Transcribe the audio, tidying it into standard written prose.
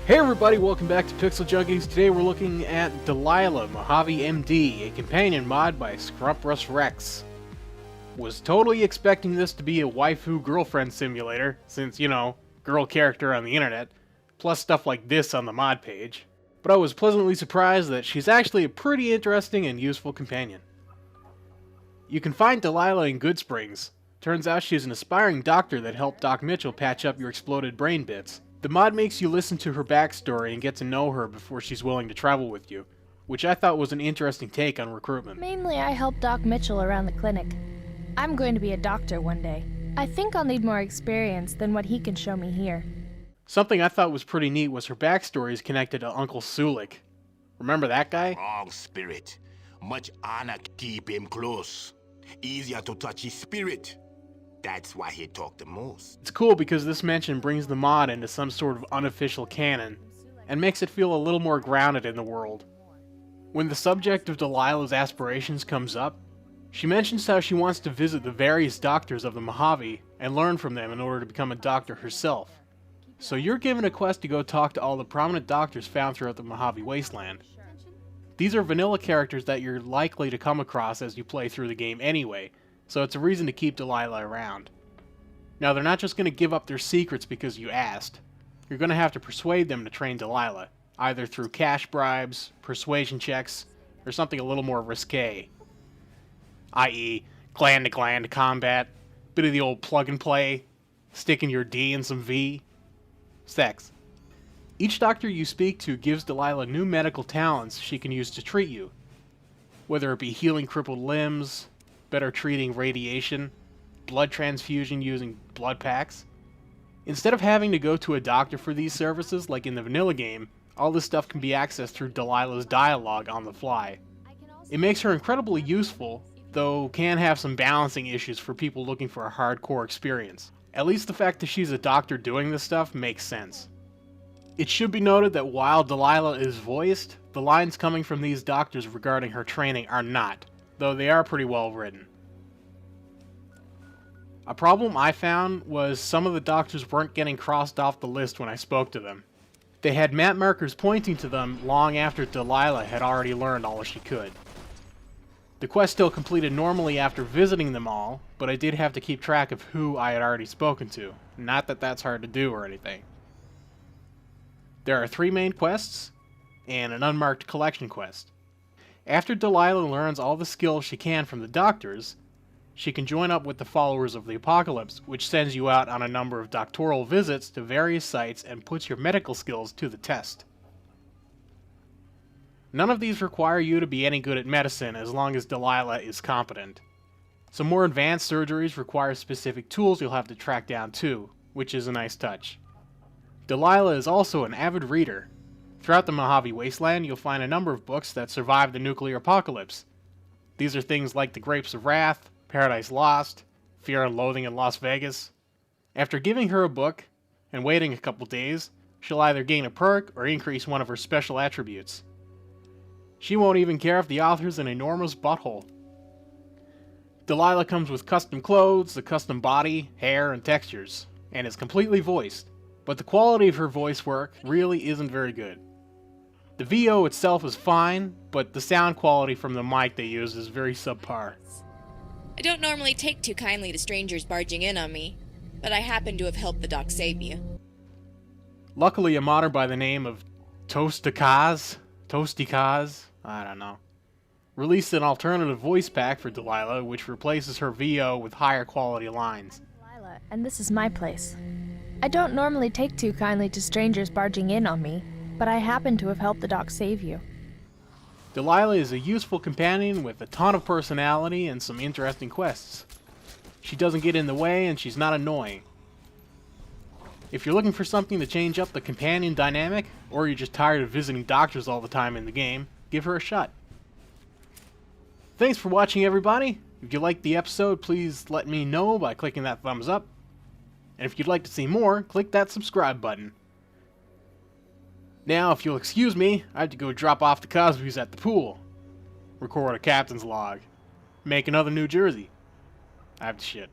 Hey everybody, welcome back to Pixel Junkies. Today we're looking at DELILAH, Mojave MD, a companion mod by Scrumprus Rex. Was totally expecting this to be a waifu girlfriend simulator, since, you know, girl character on the internet, plus stuff like this on the mod page. But I was pleasantly surprised that she's actually a pretty interesting and useful companion. You can find DELILAH in Goodsprings. Turns out she's an aspiring doctor that helped Doc Mitchell patch up your exploded brain bits. The mod makes you listen to her backstory and get to know her before she's willing to travel with you, which I thought was an interesting take on recruitment. Mainly I help Doc Mitchell around the clinic. I'm going to be a doctor one day. I think I'll need more experience than what he can show me here. Something I thought was pretty neat was her backstory is connected to Uncle Sulik. Remember that guy? Wrong spirit. Much honor keep him close. Easier to touch his spirit. That's why he talked the most. It's cool because this mention brings the mod into some sort of unofficial canon, and makes it feel a little more grounded in the world. When the subject of DELILAH's aspirations comes up, she mentions how she wants to visit the various doctors of the Mojave and learn from them in order to become a doctor herself. So you're given a quest to go talk to all the prominent doctors found throughout the Mojave wasteland. These are vanilla characters that you're likely to come across as you play through the game anyway, so it's a reason to keep DELILAH around. Now, they're not just going to give up their secrets because you asked. You're going to have to persuade them to train DELILAH, either through cash bribes, persuasion checks, or something a little more risque. I.e., gland-to-gland combat, bit of the old plug-and-play, sticking your D in some V. Sex. Each doctor you speak to gives DELILAH new medical talents she can use to treat you, whether it be healing crippled limbs, better treating radiation, blood transfusion using blood packs. Instead of having to go to a doctor for these services like in the vanilla game, all this stuff can be accessed through DELILAH's dialogue on the fly. It makes her incredibly useful, though can have some balancing issues for people looking for a hardcore experience. At least the fact that she's a doctor doing this stuff makes sense. It should be noted that while DELILAH is voiced, the lines coming from these doctors regarding her training are not, though they are pretty well written. A problem I found was some of the doctors weren't getting crossed off the list when I spoke to them. They had map markers pointing to them long after DELILAH had already learned all she could. The quest still completed normally after visiting them all, but I did have to keep track of who I had already spoken to. Not that that's hard to do or anything. There are 3 main quests, and an unmarked collection quest. After DELILAH learns all the skills she can from the doctors, she can join up with the Followers of the Apocalypse, which sends you out on a number of doctoral visits to various sites and puts your medical skills to the test. None of these require you to be any good at medicine as long as DELILAH is competent. Some more advanced surgeries require specific tools you'll have to track down too, which is a nice touch. DELILAH is also an avid reader. Throughout the Mojave wasteland, you'll find a number of books that survived the nuclear apocalypse. These are things like The Grapes of Wrath, Paradise Lost, Fear and Loathing in Las Vegas. After giving her a book, and waiting a couple days, she'll either gain a perk or increase one of her special attributes. She won't even care if the author's an enormous butthole. DELILAH comes with custom clothes, a custom body, hair, and textures, and is completely voiced, but the quality of her voice work really isn't very good. The VO itself is fine, but the sound quality from the mic they use is very subpar. I don't normally take too kindly to strangers barging in on me, but I happen to have helped the doc save you. Luckily, a modder by the name of Toastikaz, I don't know, released an alternative voice pack for DELILAH, which replaces her VO with higher quality lines. I'm DELILAH, and this is my place. I don't normally take too kindly to strangers barging in on me, but I happen to have helped the doc save you. DELILAH is a useful companion with a ton of personality and some interesting quests. She doesn't get in the way and she's not annoying. If you're looking for something to change up the companion dynamic, or you're just tired of visiting doctors all the time in the game, give her a shot. Thanks for watching, everybody. If you liked the episode, please let me know by clicking that thumbs up. And if you'd like to see more, click that subscribe button. Now, if you'll excuse me, I have to go drop off the Cosbys at the pool, record a captain's log, make another New Jersey. I have to shit.